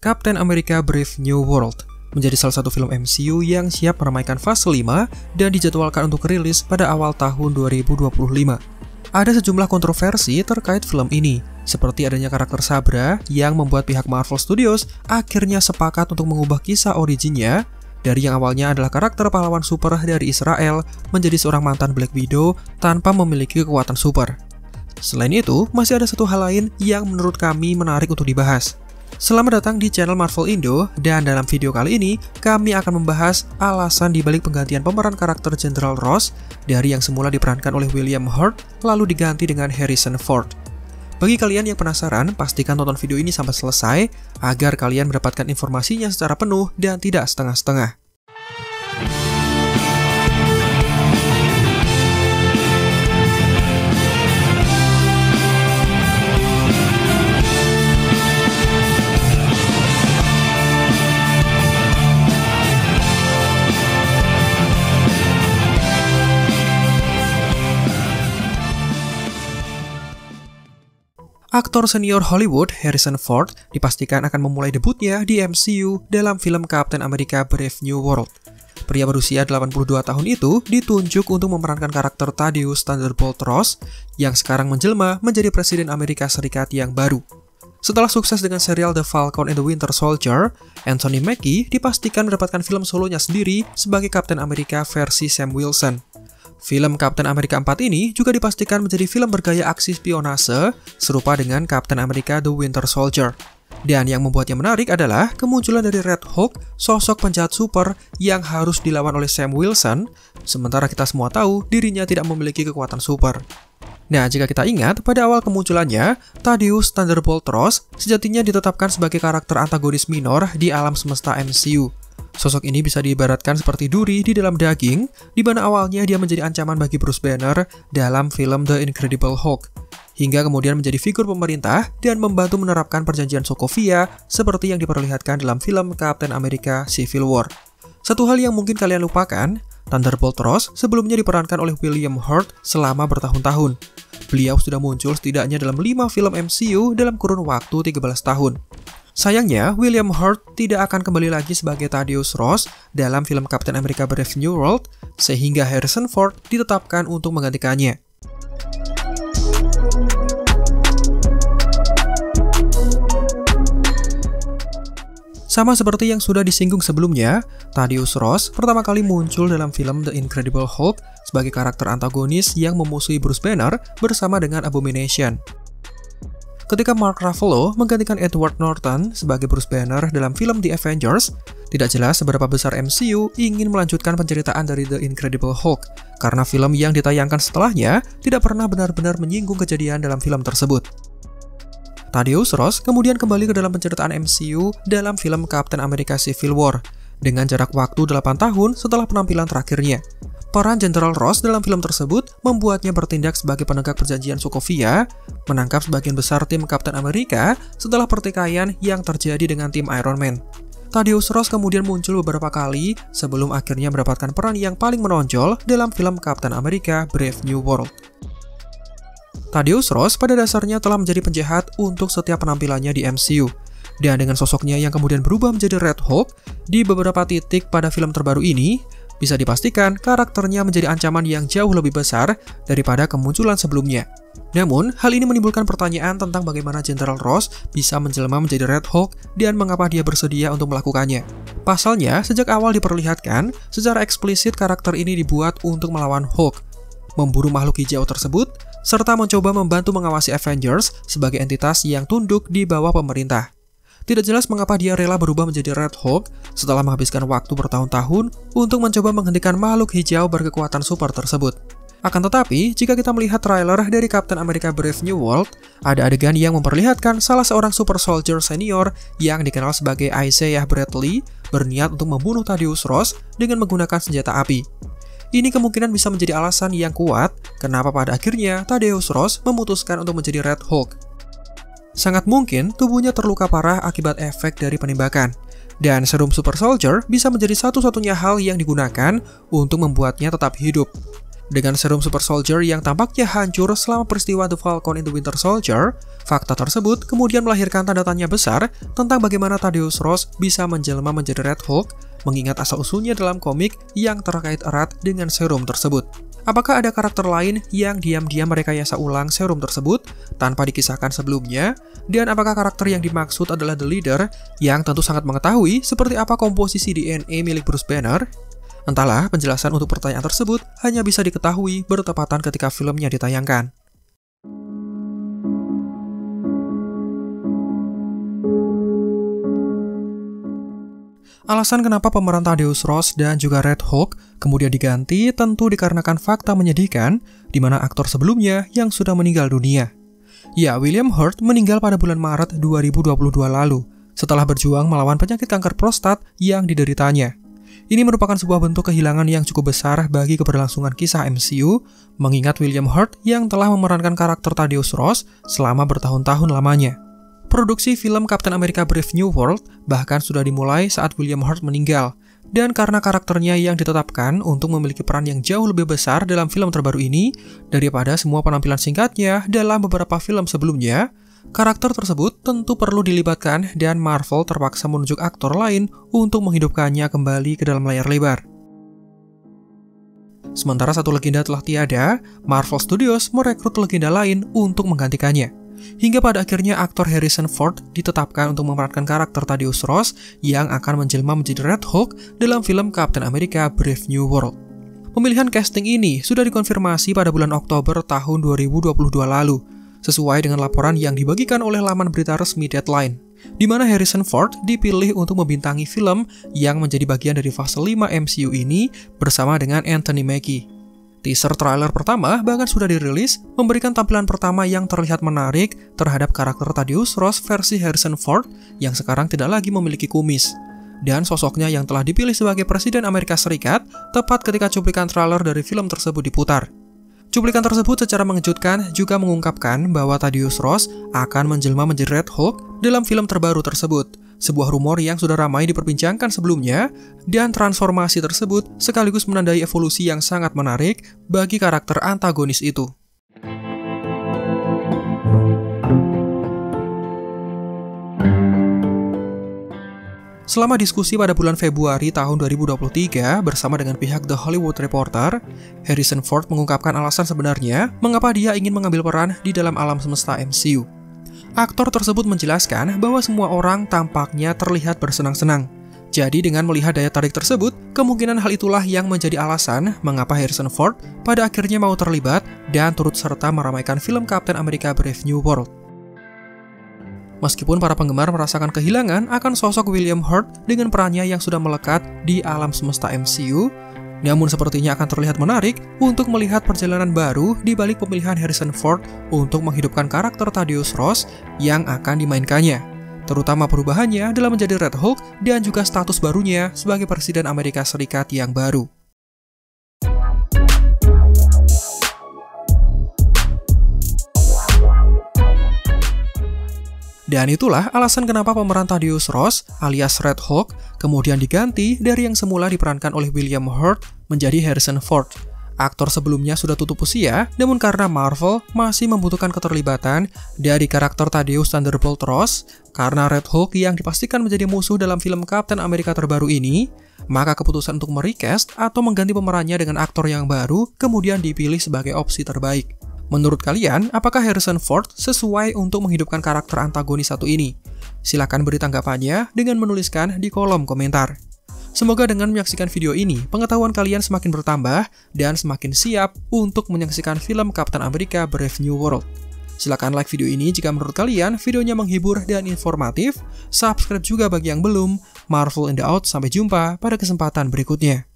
Captain America Brave New World menjadi salah satu film MCU yang siap meramaikan fase 5 dan dijadwalkan untuk rilis pada awal tahun 2025. Ada sejumlah kontroversi terkait film ini, seperti adanya karakter Sabra yang membuat pihak Marvel Studios akhirnya sepakat untuk mengubah kisah originnya dari yang awalnya adalah karakter pahlawan super dari Israel menjadi seorang mantan Black Widow tanpa memiliki kekuatan super. Selain itu, masih ada satu hal lain yang menurut kami menarik untuk dibahas. Selamat datang di channel Marvel Indo, dan dalam video kali ini kami akan membahas alasan dibalik penggantian pemeran karakter General Ross dari yang semula diperankan oleh William Hurt lalu diganti dengan Harrison Ford. Bagi kalian yang penasaran, pastikan tonton video ini sampai selesai agar kalian mendapatkan informasinya secara penuh dan tidak setengah-setengah. Aktor senior Hollywood Harrison Ford dipastikan akan memulai debutnya di MCU dalam film Captain America Brave New World. Pria berusia 82 tahun itu ditunjuk untuk memerankan karakter Thaddeus Thunderbolt Ross yang sekarang menjelma menjadi Presiden Amerika Serikat yang baru. Setelah sukses dengan serial The Falcon and the Winter Soldier, Anthony Mackie dipastikan mendapatkan film solonya sendiri sebagai Captain America versi Sam Wilson. Film Captain America 4 ini juga dipastikan menjadi film bergaya aksi spionase serupa dengan Captain America The Winter Soldier. Dan yang membuatnya menarik adalah kemunculan dari Red Hulk, sosok penjahat super yang harus dilawan oleh Sam Wilson, sementara kita semua tahu dirinya tidak memiliki kekuatan super. Nah, jika kita ingat, pada awal kemunculannya, Thaddeus Thunderbolt Ross sejatinya ditetapkan sebagai karakter antagonis minor di alam semesta MCU. Sosok ini bisa diibaratkan seperti duri di dalam daging, di mana awalnya dia menjadi ancaman bagi Bruce Banner dalam film The Incredible Hulk, hingga kemudian menjadi figur pemerintah dan membantu menerapkan perjanjian Sokovia seperti yang diperlihatkan dalam film Captain America Civil War. Satu hal yang mungkin kalian lupakan, Thunderbolt Ross sebelumnya diperankan oleh William Hurt selama bertahun-tahun. Beliau sudah muncul setidaknya dalam 5 film MCU dalam kurun waktu 13 tahun. Sayangnya, William Hurt tidak akan kembali lagi sebagai Thaddeus Ross dalam film Captain America Brave New World, sehingga Harrison Ford ditetapkan untuk menggantikannya. Sama seperti yang sudah disinggung sebelumnya, Thaddeus Ross pertama kali muncul dalam film The Incredible Hulk sebagai karakter antagonis yang memusuhi Bruce Banner bersama dengan Abomination. Ketika Mark Ruffalo menggantikan Edward Norton sebagai Bruce Banner dalam film The Avengers, tidak jelas seberapa besar MCU ingin melanjutkan penceritaan dari The Incredible Hulk, karena film yang ditayangkan setelahnya tidak pernah benar-benar menyinggung kejadian dalam film tersebut. Thaddeus Ross kemudian kembali ke dalam penceritaan MCU dalam film Captain America Civil War, dengan jarak waktu 8 tahun setelah penampilan terakhirnya. Peran General Ross dalam film tersebut membuatnya bertindak sebagai penegak perjanjian Sokovia, menangkap sebagian besar tim Captain America setelah pertikaian yang terjadi dengan tim Iron Man. Thaddeus Ross kemudian muncul beberapa kali sebelum akhirnya mendapatkan peran yang paling menonjol dalam film Captain America Brave New World. Thaddeus Ross pada dasarnya telah menjadi penjahat untuk setiap penampilannya di MCU. Dan dengan sosoknya yang kemudian berubah menjadi Red Hulk di beberapa titik pada film terbaru ini, bisa dipastikan karakternya menjadi ancaman yang jauh lebih besar daripada kemunculan sebelumnya. Namun, hal ini menimbulkan pertanyaan tentang bagaimana General Ross bisa menjelma menjadi Red Hulk dan mengapa dia bersedia untuk melakukannya. Pasalnya, sejak awal diperlihatkan, secara eksplisit karakter ini dibuat untuk melawan Hulk, memburu makhluk hijau tersebut, serta mencoba membantu mengawasi Avengers sebagai entitas yang tunduk di bawah pemerintah. Tidak jelas mengapa dia rela berubah menjadi Red Hulk setelah menghabiskan waktu bertahun-tahun untuk mencoba menghentikan makhluk hijau berkekuatan super tersebut. Akan tetapi, jika kita melihat trailer dari Captain America Brave New World, ada adegan yang memperlihatkan salah seorang super soldier senior yang dikenal sebagai Isaiah Bradley berniat untuk membunuh Thaddeus Ross dengan menggunakan senjata api. Ini kemungkinan bisa menjadi alasan yang kuat kenapa pada akhirnya Thaddeus Ross memutuskan untuk menjadi Red Hulk. Sangat mungkin tubuhnya terluka parah akibat efek dari penembakan, dan serum Super Soldier bisa menjadi satu-satunya hal yang digunakan untuk membuatnya tetap hidup. Dengan serum Super Soldier yang tampaknya hancur selama peristiwa The Falcon and the Winter Soldier, fakta tersebut kemudian melahirkan tanda tanya besar tentang bagaimana Thaddeus Ross bisa menjelma menjadi Red Hulk, mengingat asal-usulnya dalam komik yang terkait erat dengan serum tersebut. Apakah ada karakter lain yang diam-diam merekayasa ulang serum tersebut tanpa dikisahkan sebelumnya? Dan apakah karakter yang dimaksud adalah The Leader yang tentu sangat mengetahui seperti apa komposisi DNA milik Bruce Banner? Entahlah, penjelasan untuk pertanyaan tersebut hanya bisa diketahui bertepatan ketika filmnya ditayangkan. Alasan kenapa pemeran Thaddeus Ross dan juga Red Hulk kemudian diganti tentu dikarenakan fakta menyedihkan di mana aktor sebelumnya yang sudah meninggal dunia. Ya, William Hurt meninggal pada bulan Maret 2022 lalu setelah berjuang melawan penyakit kanker prostat yang dideritanya. Ini merupakan sebuah bentuk kehilangan yang cukup besar bagi keberlangsungan kisah MCU, mengingat William Hurt yang telah memerankan karakter Thaddeus Ross selama bertahun-tahun lamanya. Produksi film Captain America Brave New World bahkan sudah dimulai saat William Hurt meninggal, dan karena karakternya yang ditetapkan untuk memiliki peran yang jauh lebih besar dalam film terbaru ini daripada semua penampilan singkatnya dalam beberapa film sebelumnya, karakter tersebut tentu perlu dilibatkan dan Marvel terpaksa menunjuk aktor lain untuk menghidupkannya kembali ke dalam layar lebar. Sementara satu legenda telah tiada, Marvel Studios merekrut legenda lain untuk menggantikannya. Hingga pada akhirnya aktor Harrison Ford ditetapkan untuk memerankan karakter Thaddeus Ross yang akan menjelma menjadi Red Hulk dalam film Captain America Brave New World. Pemilihan casting ini sudah dikonfirmasi pada bulan Oktober tahun 2022 lalu, sesuai dengan laporan yang dibagikan oleh laman berita resmi Deadline, di mana Harrison Ford dipilih untuk membintangi film yang menjadi bagian dari fase 5 MCU ini bersama dengan Anthony Mackie. Teaser trailer pertama bahkan sudah dirilis, memberikan tampilan pertama yang terlihat menarik terhadap karakter Thaddeus Ross versi Harrison Ford yang sekarang tidak lagi memiliki kumis, dan sosoknya yang telah dipilih sebagai Presiden Amerika Serikat tepat ketika cuplikan trailer dari film tersebut diputar. Cuplikan tersebut secara mengejutkan juga mengungkapkan bahwa Thaddeus Ross akan menjelma menjadi Red Hulk dalam film terbaru tersebut, sebuah rumor yang sudah ramai diperbincangkan sebelumnya, dan transformasi tersebut sekaligus menandai evolusi yang sangat menarik bagi karakter antagonis itu. Selama diskusi pada bulan Februari tahun 2023 bersama dengan pihak The Hollywood Reporter, Harrison Ford mengungkapkan alasan sebenarnya mengapa dia ingin mengambil peran di dalam alam semesta MCU. Aktor tersebut menjelaskan bahwa semua orang tampaknya terlihat bersenang-senang. Jadi dengan melihat daya tarik tersebut, kemungkinan hal itulah yang menjadi alasan mengapa Harrison Ford pada akhirnya mau terlibat dan turut serta meramaikan film Captain America Brave New World. Meskipun para penggemar merasakan kehilangan akan sosok William Hurt dengan perannya yang sudah melekat di alam semesta MCU, namun sepertinya akan terlihat menarik untuk melihat perjalanan baru di balik pemilihan Harrison Ford untuk menghidupkan karakter Thaddeus Ross yang akan dimainkannya, terutama perubahannya dalam menjadi Red Hulk dan juga status barunya sebagai Presiden Amerika Serikat yang baru. Dan itulah alasan kenapa pemeran Thaddeus Ross alias Red Hulk kemudian diganti dari yang semula diperankan oleh William Hurt menjadi Harrison Ford. Aktor sebelumnya sudah tutup usia, namun karena Marvel masih membutuhkan keterlibatan dari karakter Thaddeus Thunderbolt Ross, karena Red Hulk yang dipastikan menjadi musuh dalam film Captain America terbaru ini, maka keputusan untuk merecast atau mengganti pemerannya dengan aktor yang baru kemudian dipilih sebagai opsi terbaik. Menurut kalian, apakah Harrison Ford sesuai untuk menghidupkan karakter antagonis satu ini? Silahkan beri tanggapannya dengan menuliskan di kolom komentar. Semoga dengan menyaksikan video ini, pengetahuan kalian semakin bertambah dan semakin siap untuk menyaksikan film Captain America Brave New World. Silahkan like video ini jika menurut kalian videonya menghibur dan informatif. Subscribe juga bagi yang belum. Marvel in the Out, sampai jumpa pada kesempatan berikutnya.